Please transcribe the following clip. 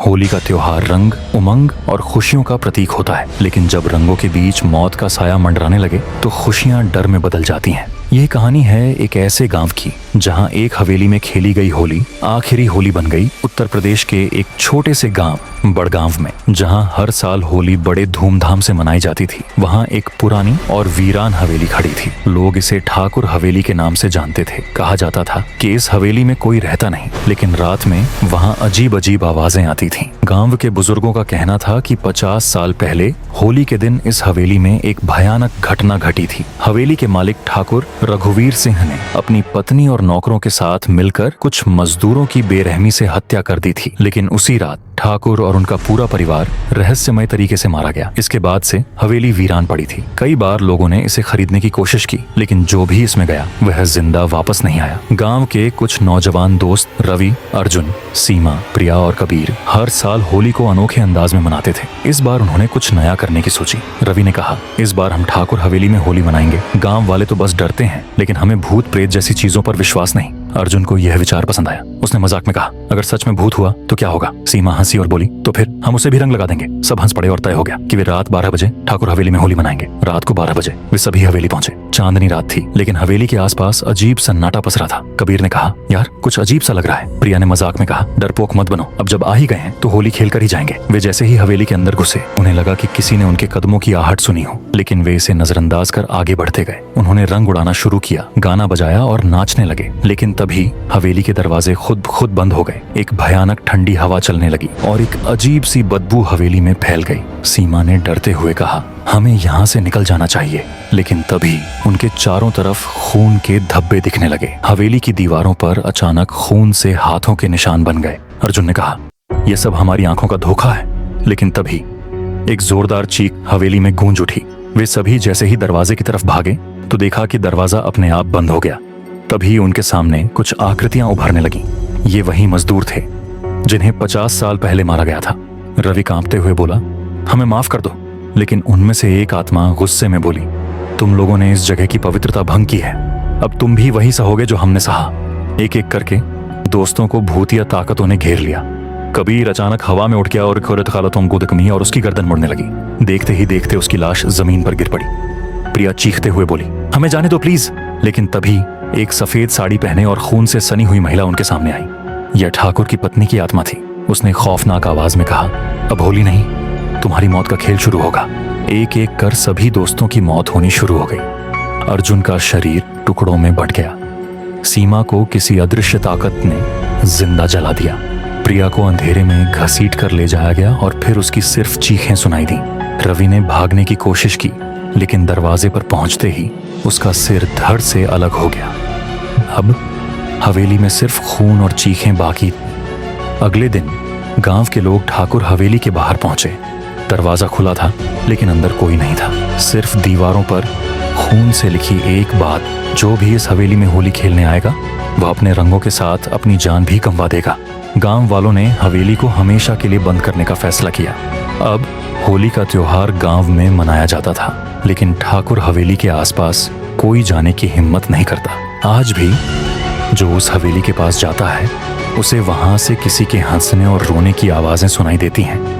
होली का त्योहार रंग, उमंग और खुशियों का प्रतीक होता है, लेकिन जब रंगों के बीच मौत का साया मंडराने लगे तो खुशियां डर में बदल जाती हैं। यह कहानी है एक ऐसे गांव की जहां एक हवेली में खेली गई होली आखिरी होली बन गई उत्तर प्रदेश के एक छोटे से गांव बड़गांव में, जहां हर साल होली बड़े धूमधाम से मनाई जाती थी। वहां एक पुरानी और वीरान हवेली खड़ी थी। लोग इसे ठाकुर हवेली के नाम से जानते थे। कहा जाता था कि इस हवेली में कोई रहता नहीं, लेकिन रात में वहां अजीब अजीब आवाजें आती थीं। गांव के बुजुर्गों का कहना था कि 50 साल पहले होली के दिन इस हवेली में एक भयानक घटना घटी थी। हवेली के मालिक ठाकुर रघुवीर सिंह ने अपनी पत्नी और नौकरों के साथ मिलकर कुछ मजदूरों की बेरहमी से हत्या कर दी थी, लेकिन उसी रात ठाकुर और उनका पूरा परिवार रहस्यमय तरीके से मारा गया। इसके बाद से हवेली वीरान पड़ी थी। कई बार लोगों ने इसे खरीदने की कोशिश की, लेकिन जो भी इसमें गया वह जिंदा वापस नहीं आया। गांव के कुछ नौजवान दोस्त रवि, अर्जुन, सीमा, प्रिया और कबीर हर साल होली को अनोखे अंदाज में मनाते थे। इस बार उन्होंने कुछ नया करने की सोची। रवि ने कहा, इस बार हम ठाकुर हवेली में होली मनाएंगे। गाँव वाले तो बस डरते हैं, लेकिन हमें भूत प्रेत जैसी चीजों पर विश्वास नहीं। अर्जुन को यह विचार पसंद आया। उसने मजाक में कहा, अगर सच में भूत हुआ तो क्या होगा? सीमा हंसी और बोली, तो फिर हम उसे भी रंग लगा देंगे। सब हंस पड़े और तय हो गया कि वे रात 12 बजे ठाकुर हवेली में होली मनाएंगे। रात को 12 बजे वे सभी हवेली पहुंचे। चांदनी रात थी, लेकिन हवेली के आसपास अजीब सन्नाटा पसरा था। कबीर ने कहा, यार कुछ अजीब सा लग रहा है। प्रिया ने मजाक में कहा, डरपोक मत बनो, अब जब आ ही गए हैं तो होली खेल कर ही जाएंगे। वे जैसे ही हवेली के अंदर घुसे, उन्हें लगा कि किसी ने उनके कदमों की आहट सुनी हो, लेकिन वे इसे नजरअंदाज कर आगे बढ़ते गए। उन्होंने रंग उड़ाना शुरू किया, गाना बजाया और नाचने लगे, लेकिन तभी हवेली के दरवाजे खुद बंद हो गए। एक भयानक ठंडी हवा चलने लगी और एक अजीब सी बदबू हवेली में फैल गई। सीमा ने डरते हुए कहा, हमें यहाँ से निकल जाना चाहिए, लेकिन तभी उनके चारों तरफ खून के धब्बे दिखने लगे। हवेली की दीवारों पर अचानक खून से हाथों के निशान बन गए। अर्जुन ने कहा, यह सब हमारी आंखों का धोखा है, लेकिन तभी एक जोरदार चीख हवेली में गूंज उठी। वे सभी जैसे ही दरवाजे की तरफ भागे तो देखा कि दरवाजा अपने आप बंद हो गया। तभी उनके सामने कुछ आकृतियां उभरने लगीं। ये वही मजदूर थे जिन्हें 50 साल पहले मारा गया था। रवि कांपते हुए बोला, हमें माफ कर दो। लेकिन उनमें से एक आत्मा गुस्से में बोली, तुम लोगों ने इस जगह की पवित्रता भंग की है, अब तुम भी वही सहोगे जो हमने सहा। एक एक करके दोस्तों को भूतिया ताकतों ने घेर लिया। कबीर अचानक हवा में उठ गया और और उसकी गर्दन मुड़ने लगी। देखते ही देखते उसकी लाश जमीन पर गिर पड़ी। प्रिया चीखते हुए बोली, हमें जाने दो प्लीज। लेकिन तभी एक सफेद साड़ी पहने और खून से सनी हुई महिला उनके सामने आई। यह ठाकुर की पत्नी की आत्मा थी। उसने खौफनाक आवाज में कहा, अब होली नहीं, तुम्हारी मौत का खेल शुरू होगा। एक एक कर सभी दोस्तों की मौत होनी शुरू हो गई। अर्जुन का शरीर टुकड़ों में बंट गया। सीमा को किसी अदृश्य ताकत ने जिंदा जला दिया। प्रिया को अंधेरे में घसीट कर ले जाया गया और फिर उसकी सिर्फ चीखें सुनाई दी। रवि ने भागने की कोशिश की, लेकिन दरवाजे पर पहुंचते ही उसका सिर धड़ से अलग हो गया। अब हवेली में सिर्फ खून और चीखें बाकी। अगले दिन गांव के लोग ठाकुर हवेली के बाहर पहुंचे। दरवाजा खुला था, लेकिन अंदर कोई नहीं था। सिर्फ दीवारों पर खून से लिखी एक बात, जो भी इस हवेली में होली खेलने आएगा वह अपने रंगों के साथ अपनी जान भी गंवा देगा। गांव वालों ने हवेली को हमेशा के लिए बंद करने का फैसला किया। अब होली का त्योहार गांव में मनाया जाता था, लेकिन ठाकुर हवेली के आसपास कोई जाने की हिम्मत नहीं करता। आज भी जो उस हवेली के पास जाता है, उसे वहां से किसी के हंसने और रोने की आवाजें सुनाई देती हैं।